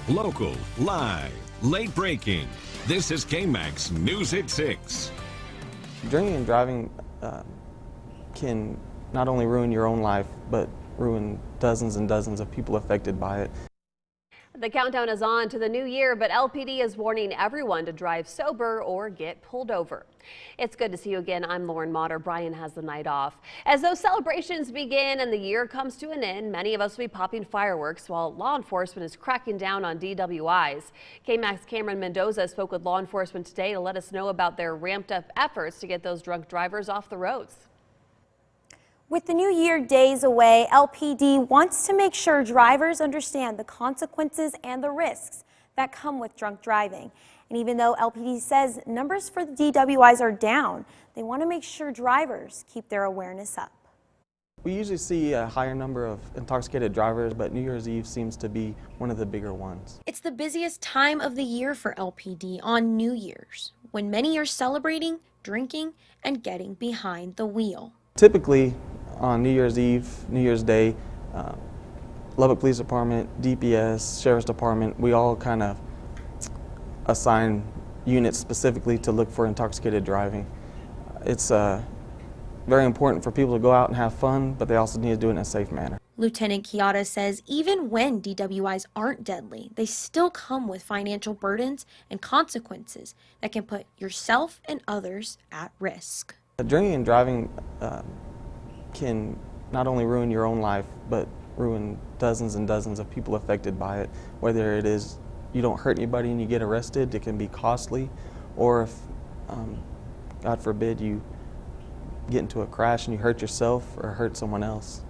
Local, live, late breaking. This is KAMCs News at 6. Drinking and driving can not only ruin your own life, but ruin dozens and dozens of people affected by it. The countdown is on to the new year, but LPD is warning everyone to drive sober or get pulled over. It's good to see you again. I'm Lauren Motter. Brian has the night off. As those celebrations begin and the year comes to an end, many of us will be popping fireworks while law enforcement is cracking down on DWIs. KAMCs Kamryn Mendoza spoke with law enforcement today to let us know about their ramped up efforts to get those drunk drivers off the roads. With the new year days away, LPD wants to make sure drivers understand the consequences and the risks that come with drunk driving. And even though LPD says numbers for the DWIs are down, they want to make sure drivers keep their awareness up. We usually see a higher number of intoxicated drivers, but New Year's Eve seems to be one of the bigger ones. It's the busiest time of the year for LPD on New Year's, when many are celebrating, drinking, and getting behind the wheel. Typically, on New Year's Eve, New Year's Day, Lubbock Police Department, DPS, Sheriff's Department, we all kind of assign units specifically to look for intoxicated driving. It's very important for people to go out and have fun, but they also need to do it in a safe manner. Lieutenant Kiata says even when DWIs aren't deadly, they still come with financial burdens and consequences that can put yourself and others at risk. Drinking and driving can not only ruin your own life, but ruin dozens and dozens of people affected by it. Whether it is you don't hurt anybody and you get arrested, it can be costly, or if, God forbid, you get into a crash and you hurt yourself or hurt someone else,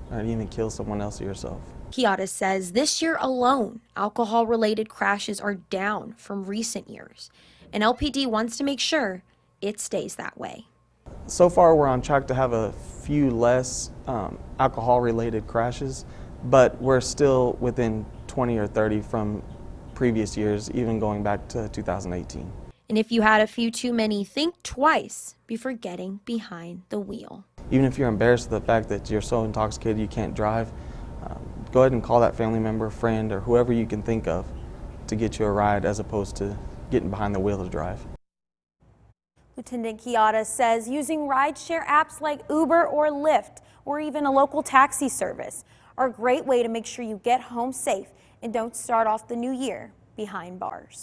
or even kill someone else or yourself. Kiata says this year alone, alcohol-related crashes are down from recent years, and LPD wants to make sure it stays that way. So far, we're on track to have a few less alcohol-related crashes, but we're still within 20 or 30 from previous years, even going back to 2018. And if you had a few too many, think twice before getting behind the wheel. Even if you're embarrassed of the fact that you're so intoxicated you can't drive, go ahead and call that family member, friend, or whoever you can think of to get you a ride, as opposed to getting behind the wheel to drive. Lieutenant Kiata says using rideshare apps like Uber or Lyft, or even a local taxi service, are a great way to make sure you get home safe and don't start off the new year behind bars.